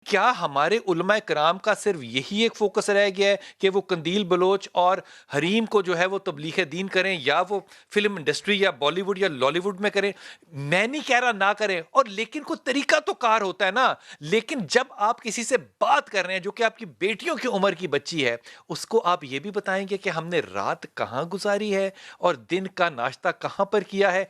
کیا ہمارے علماء کرام کا صرف یہی ایک فوکس رہ گیا ہے کہ وہ قندیل بلوچ اور حریم کو جو ہے وہ تبلیغ دین کریں، یا وہ فلم انڈسٹری یا بالی ووڈ یا لالی ووڈ میں کریں؟ میں نہیں کہہ رہا نہ کریں، اور لیکن کوئی طریقہ تو کار ہوتا ہے نا. لیکن جب آپ کسی سے بات کر رہے ہیں جو کہ آپ کی بیٹیوں کی عمر کی بچی ہے، اس کو آپ یہ بھی بتائیں گے کہ ہم نے رات کہاں گزاری ہے اور دن کا ناشتہ کہاں پر کیا ہے.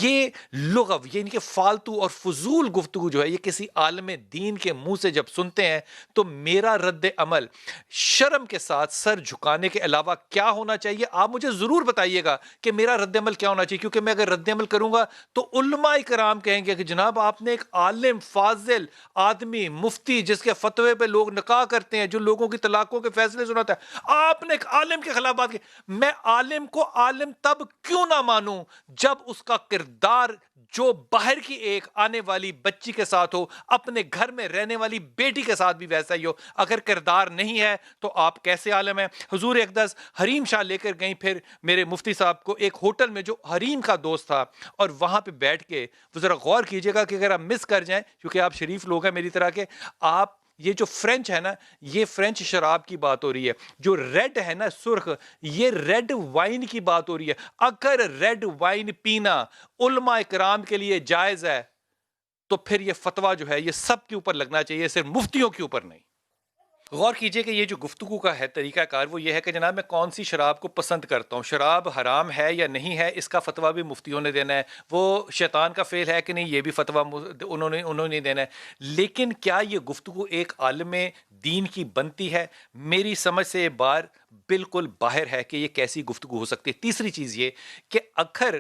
یہ لغو، یہ ان کے فالتو اور فضول گفتگو جو ہے، یہ کسی عالم دین کے منہ سے جب سنتے ہیں تو میرا رد عمل شرم کے ساتھ سر جھکانے کے علاوہ کیا ہونا چاہیے؟ آپ مجھے ضرور بتائیے گا کہ میرا رد عمل کیا ہونا چاہیے، کیونکہ میں اگر رد عمل کروں گا تو علماء کرام کہیں گے کہ جناب آپ نے ایک عالم فاضل آدمی مفتی جس کے فتوے پہ لوگ نکاح کرتے ہیں، جو لوگوں کی طلاقوں کے فیصلے سناتا ہے، آپ نے ایک عالم کے خلاف بات کی. میں عالم کو عالم تب کیوں نہ مانوں جب اس کا کردار جو باہر کی ایک آنے والی بچی کے ساتھ ہو، اپنے گھر میں رہنے والی بیٹی کے ساتھ بھی ویسا ہی ہو. اگر کردار نہیں ہے تو آپ کیسے عالم ہیں؟ حضور اقدس حریم شاہ لے کر گئیں پھر میرے مفتی صاحب کو ایک ہوٹل میں جو حریم کا دوست تھا، اور وہاں پہ بیٹھ کے وہ ذرا غور کیجئے گا کہ اگر آپ مس کر جائیں، کیونکہ آپ شریف لوگ ہیں میری طرح کے، آپ یہ جو فرینچ ہے نا، یہ فرینچ شراب کی بات ہو رہی ہے، جو ریڈ ہے نا سرخ، یہ ریڈ وائن کی بات ہو رہی ہے. اگر ریڈ وائن پینا علماء کرام کے لیے جائز ہے تو پھر یہ فتویٰ جو ہے یہ سب کے اوپر لگنا چاہیے، صرف مفتیوں کے اوپر نہیں. غور کیجئے کہ یہ جو گفتگو کا ہے طریقہ کار، وہ یہ ہے کہ جناب میں کون سی شراب کو پسند کرتا ہوں، شراب حرام ہے یا نہیں ہے، اس کا فتویٰ بھی مفتیوں نے دینا ہے. وہ شیطان کا فعل ہے کہ نہیں، یہ بھی فتویٰ انہوں نے دینا ہے. لیکن کیا یہ گفتگو ایک عالم دین کی بنتی ہے؟ میری سمجھ سے یہ بار بالکل باہر ہے کہ یہ کیسی گفتگو ہو سکتی ہے. تیسری چیز یہ کہ اگر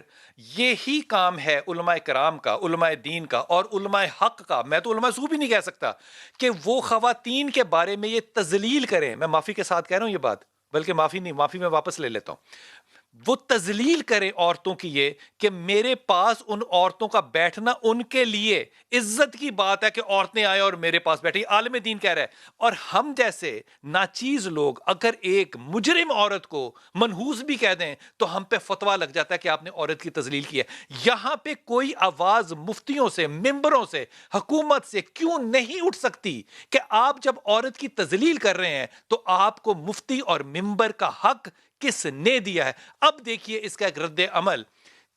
یہی کام ہے علماء کرام کا، علماء دین کا اور علماء حق کا، میں تو علماء سو بھی نہیں کہہ سکتا، کہ وہ خواتین کے بارے میں یہ تذلیل کریں، میں معافی کے ساتھ کہہ رہا ہوں یہ بات، بلکہ معافی نہیں، معافی میں واپس لے لیتا ہوں، وہ تذلیل کریں عورتوں کی، یہ کہ میرے پاس ان عورتوں کا بیٹھنا ان کے لیے عزت کی بات ہے کہ عورتیں آئیں اور میرے پاس بیٹھیں. عالم دین کہہ رہا ہے. اور ہم جیسے ناچیز لوگ اگر ایک مجرم عورت کو منحوس بھی کہہ دیں تو ہم پہ فتویٰ لگ جاتا ہے کہ آپ نے عورت کی تذلیل کی ہے. یہاں پہ کوئی آواز مفتیوں سے، ممبروں سے، حکومت سے کیوں نہیں اٹھ سکتی کہ آپ جب عورت کی تذلیل کر رہے ہیں تو آپ کو مفتی اور ممبر کا حق کس نے دیا ہے؟ اب دیکھیے اس کا ایک رد عمل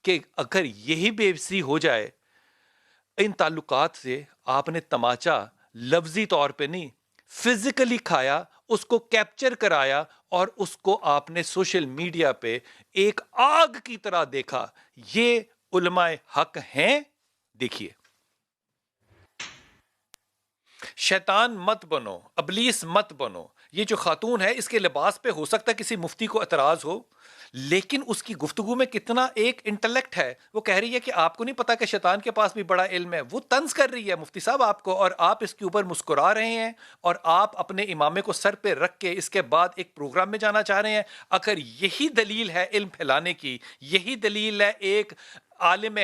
کہ اگر یہی بے بسی ہو جائے ان تعلقات سے، آپ نے تماچا لفظی طور پہ نہیں، فزیکلی کھایا، اس کو کیپچر کرایا اور اس کو آپ نے سوشل میڈیا پہ ایک آگ کی طرح دیکھا. یہ علماء حق ہیں؟ دیکھیے، شیطان مت بنو، ابلیس مت بنو. یہ جو خاتون ہے اس کے لباس پہ ہو سکتا ہے کسی مفتی کو اعتراض ہو، لیکن اس کی گفتگو میں کتنا ایک انٹلیکٹ ہے. وہ کہہ رہی ہے کہ آپ کو نہیں پتا کہ شیطان کے پاس بھی بڑا علم ہے. وہ طنز کر رہی ہے مفتی صاحب آپ کو، اور آپ اس کے اوپر مسکرا رہے ہیں، اور آپ اپنے امامے کو سر پہ رکھ کے اس کے بعد ایک پروگرام میں جانا چاہ رہے ہیں. اگر یہی دلیل ہے علم پھیلانے کی، یہی دلیل ہے ایک عالم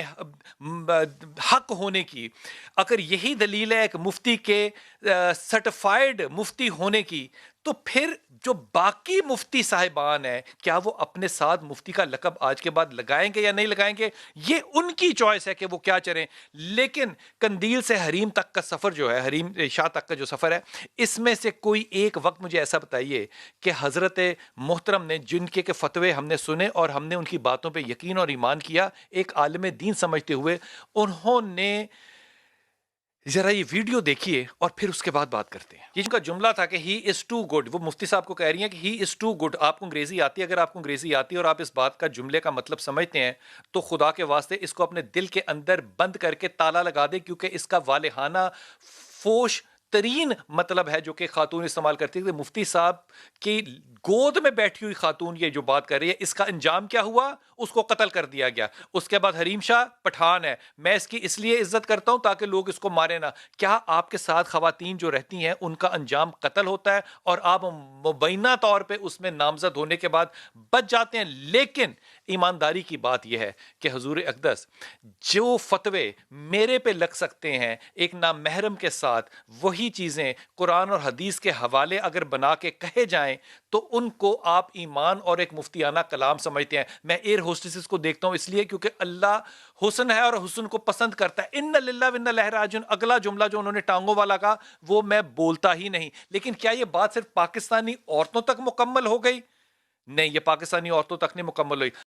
حق ہونے کی، اگر یہی دلیل ہے ایک مفتی کے سرٹیفائیڈ مفتی ہونے کی، تو پھر جو باقی مفتی صاحبان ہیں کیا وہ اپنے ساتھ مفتی کا لقب آج کے بعد لگائیں گے یا نہیں لگائیں گے؟ یہ ان کی چوائس ہے کہ وہ کیا چریں. لیکن قندیل سے حریم تک کا سفر جو ہے، حریم شاہ تک کا جو سفر ہے، اس میں سے کوئی ایک وقت مجھے ایسا بتائیے کہ حضرت محترم نے جن کے فتوے ہم نے سنے اور ہم نے ان کی باتوں پہ یقین اور ایمان کیا ایک عالم دین سمجھتے ہوئے، انہوں نے ذرا یہ ویڈیو دیکھیے اور پھر اس کے بعد بات کرتے ہیں. یہ جن کا جملہ تھا کہ ہی از ٹو گڈ، وہ مفتی صاحب کو کہہ رہی ہیں کہ ہی از ٹو گڈ. آپ کو انگریزی آتی ہے؟ اگر آپ کو انگریزی آتی ہے اور آپ اس بات کا جملے کا مطلب سمجھتے ہیں تو خدا کے واسطے اس کو اپنے دل کے اندر بند کر کے تالا لگا دیں، کیونکہ اس کا والہانہ فوش ترین مطلب ہے جو کہ خاتون استعمال کرتی ہے. مفتی صاحب کی گود میں بیٹھی ہوئی خاتون یہ جو بات کر رہی ہے، اس کا انجام کیا ہوا؟ اس کو قتل کر دیا گیا. اس کے بعد حریم شاہ پٹھان ہے، میں اس کی اس لیے عزت کرتا ہوں تاکہ لوگ اس کو مارے نہ. کیا آپ کے ساتھ خواتین جو رہتی ہیں ان کا انجام قتل ہوتا ہے اور آپ مبینہ طور پہ اس میں نامزد ہونے کے بعد بچ جاتے ہیں؟ لیکن ایمانداری کی بات یہ ہے کہ حضور اقدس جو فتوے میرے پہ لگ سکتے ہیں ایک نامحرم کے ساتھ، وہی وہی چیزیں قرآن اور حدیث کے حوالے اگر بنا کے کہے جائیں تو ان کو آپ ایمان اور ایک مفتیانہ کلام سمجھتے ہیں. میں ایئر ہوسٹسز کو دیکھتا ہوں اس لیے کیونکہ اللہ حسن ہے اور حسن کو پسند کرتا ہے. ان للہ و انا الیہ راجعون اگلا جملہ جو انہوں نے ٹانگوں والا کہا وہ میں بولتا ہی نہیں. لیکن کیا یہ بات صرف پاکستانی عورتوں تک مکمل ہو گئی؟ نہیں، یہ پاکستانی عورتوں تک نہیں مکمل ہوئی.